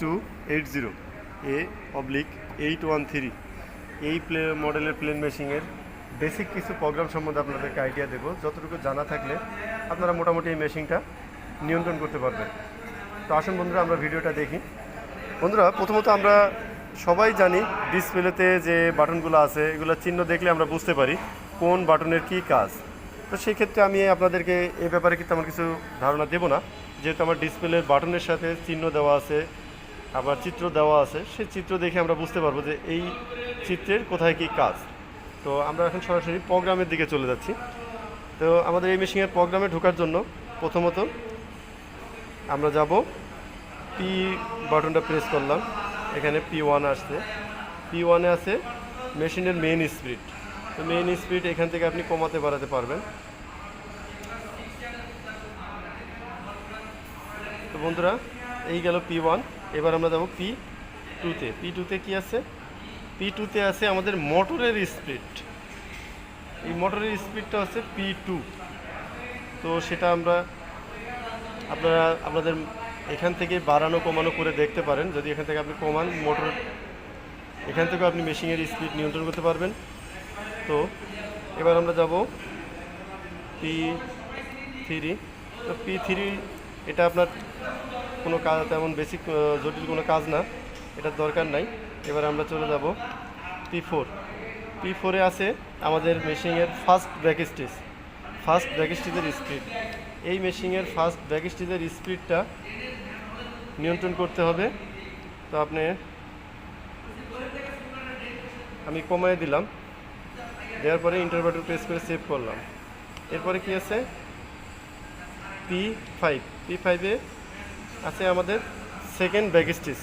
6280A/813 এই মডেলের plane মেশিনের বেসিক কিছু প্রোগ্রাম সম্বন্ধে আপনাদেরকে আইডিয়া দেবো। যতটুকু জানা থাকলে আপনারা মোটামুটি এই মেশিনটা নিয়ন্ত্রণ করতে পারবেন। তো আসুন বন্ধুরা, আমরা ভিডিওটা দেখি। বন্ধুরা, প্রথমত আমরা সবাই জানি ডিসপ্লেতে যে বাটনগুলো আছে এগুলো চিহ্ন দেখলে আমরা বুঝতে পারি কোন বাটনের কী কাজ। তো সেই ক্ষেত্রে আমি আপনাদেরকে এই ব্যাপারে কিন্তু তেমন কিছু ধারণা দেব না, যেহেতু আমার ডিসপ্লের বাটনের সাথে চিহ্ন দেওয়া আছে, আবার চিত্র দেওয়া আছে। সেই চিত্র দেখে আমরা বুঝতে পারবো যে এই চিত্রের কোথায় কী কাজ। তো আমরা এখন সরাসরি প্রোগ্রামের দিকে চলে যাচ্ছি। তো আমাদের এই মেশিনের প্রোগ্রামে ঢোকার জন্য প্রথমত আমরা যাব পি বাটনটা প্রেস করলাম। এখানে P1 আসছে, P1-এ আছে মেশিনের মেইন স্পিড। তো মেইন স্পিড এখান থেকে আপনি কমাতে বাড়াতে পারবেন। তো বন্ধুরা, এই গেল P1। এবার আমরা যাব P2-তে। P2-তে কি আছে? P2-তে আছে আমাদের মোটরের স্পিড। এই মোটরের স্পিডটা হচ্ছে P2। তো সেটা আপনাদের এখান থেকে বাড়ানো কমানো করে দেখতে পারেন। যদি এখান থেকে আপনি কমান মোটর, এখান থেকেও আপনি মেশিনের স্পিড নিয়ন্ত্রণ করতে পারবেন। তো এবার আমরা যাব P3। তো P3 এটা আপনার কোনো কাজ, তেমন বেসিক জটিল কোনো কাজ না, এটার দরকার নাই। এবার আমরা চলে যাব P4। P4-এ আছে আমাদের মেশিনের ফার্স্ট ব্যাক স্টিচের স্পিড। এই মেশিনের ফার্স্ট ব্যাক স্টিচের স্পিডটা নিয়ন্ত্রণ করতে হবে। তো আমি কমায় দিলাম, দেওয়ার পরে এন্টার বাটন প্রেস করে সেভ করলাম। এরপরে কি আছে? P5-এ আছে আমাদের সেকেন্ড ব্যাক স্টিচ।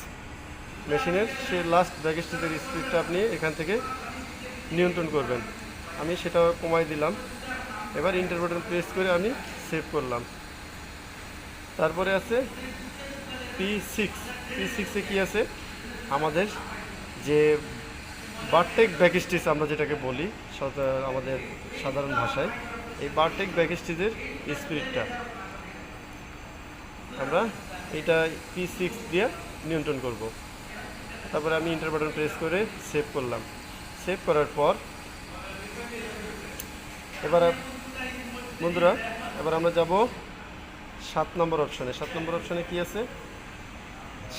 মেশিনের সে লাস্ট ব্যাক স্টিচের স্পিডটা আপনি এখান থেকে নিয়ন্ত্রণ করবেন। আমি সেটা কমাই দিলাম। এবার এন্টার বাটন প্রেস করে আমি সেভ করলাম। তারপরে আছে P6-এ কি আছে? আমাদের যে বারটেক ব্যাক স্টিচ আমরা যেটাকে বলি আমাদের সাধারণ ভাষায়, এই বারটেক ব্যাক স্টিচের স্পিডটা আমরা এটা P6 দিয়ে নিয়ন্ত্রণ করব। তারপরে আমি এন্টার বাটন প্রেস করে সেভ করলাম। সেভ করার পর বন্ধুরা, এবার আমরা যাব 7 নম্বর অপশনে। 7 নম্বর অপশনে কি আছে?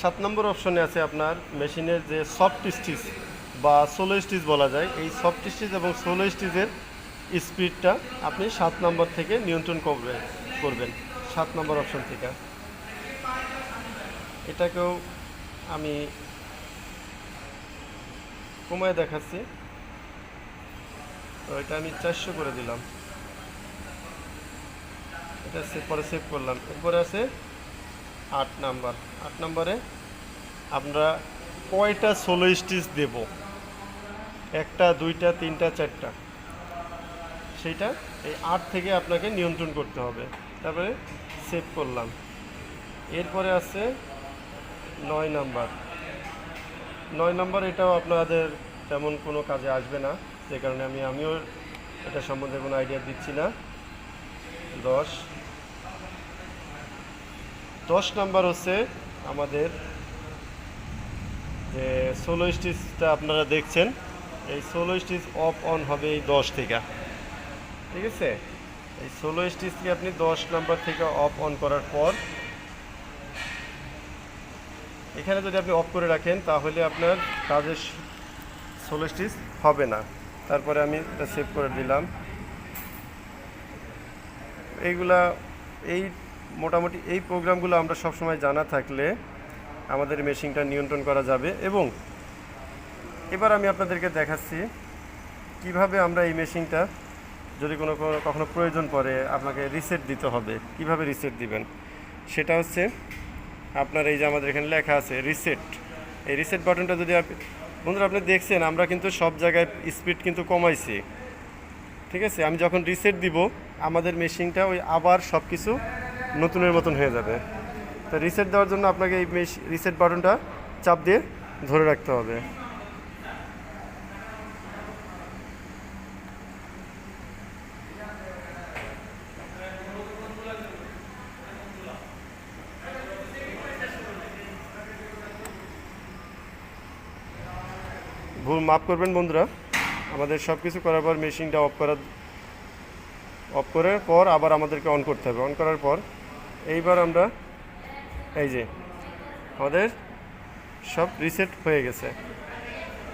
7 নম্বর অপশনে আছে আপনার মেশিনের যে সফট স্টিচ বা সোলো স্টিচ বলা যায়, এই সফট স্টিচ এবং সোলো স্টিচের স্পিডটা আপনি 7 নম্বর থেকে নিয়ন্ত্রণ করবেন 7 নম্বর অপশন থেকে। এটাকেও আমি কমায় দেখাচ্ছি। তো এটা আমি 400 করে দিলাম। এটা পরে সেভ করলাম। এরপরে আছে 8 নাম্বার। 8 নম্বরে আমরা কয়টা সোলো স্টিচ দেব, 1টা 2টা 3টা 4টা, সেইটা এই 8 থেকে আপনাকে নিয়ন্ত্রণ করতে হবে। তারপরে সেভ করলাম। এরপরে আছে 9 নাম্বার। 9 নাম্বার, এটাও আপনাদের তেমন কোনো কাজে আসবে না, যে কারণে আমিও এটা সম্বন্ধে কোনো আইডিয়া দিচ্ছি না। 10 নাম্বার হচ্ছে আমাদের যে সোলো স্টিচটা আপনারা দেখছেন, এই সোলো স্টিচ অফ অন হবে এই 10 থেকে। ঠিক আছে? এই সোলো স্টিচকে আপনি 10 নাম্বার থেকে অফ অন করার পর এখানে যদি আপনি অফ করে রাখেন তাহলে আপনার কাজের সোলো স্টিচ হবে না। তারপরে আমি এটা সেভ করে দিলাম। এই মোটামুটি এই প্রোগ্রামগুলো আমরা সবসময় জানা থাকলে আমাদের মেশিনটা নিয়ন্ত্রণ করা যাবে। এবং এবার আমি আপনাদেরকে দেখাচ্ছি কিভাবে আমরা এই মেশিনটা যদি কখনো প্রয়োজন পড়ে আপনাকে রিসেট দিতে হবে, কিভাবে রিসেট দিবেন সেটা হচ্ছে আপনার এই যে আমাদের এখানে লেখা আছে রিসেট। এই রিসেট বাটনটা যদি বন্ধুরা আপনি দেখছেন আমরা কিন্তু সব জায়গায় স্পিড কিন্তু কমাইছি। ঠিক আছে? আমি যখন রিসেট দিব আমাদের মেশিনটা আবার সব কিছু নতুনের মতন হয়ে যাবে। তো রিসেট দেওয়ার জন্য আপনাকে এই রিসেট বাটনটা চাপ দিয়ে ধরে রাখতে হবে। ভুল মাফ করবেন বন্ধুরা। আমাদের সব কিছু করার পর মেশিনটা অফ করার পর আবার আমাদেরকে অন করতে হবে। অন করার পর এইবার আমরা এই যে আমাদের সব রিসেট হয়ে গেছে,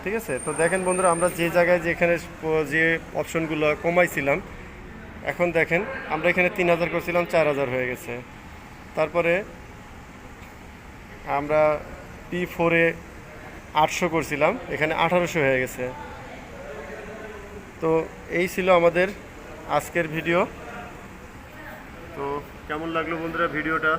ঠিক আছে। তো দেখেন বন্ধুরা, আমরা যে জায়গায় যেখানে যে অপশনগুলো কমাইছিলাম, এখন দেখেন আমরা এখানে 3000 করছিলাম, 4000 হয়ে গেছে। তারপরে আমরা P4-এ 800 করছিলাম, এখানে 1800 হয়ে গেছে। তো এই ছিল আমাদের আজকের ভিডিও। তো কেমন লাগলো বন্ধুরা ভিডিওটা?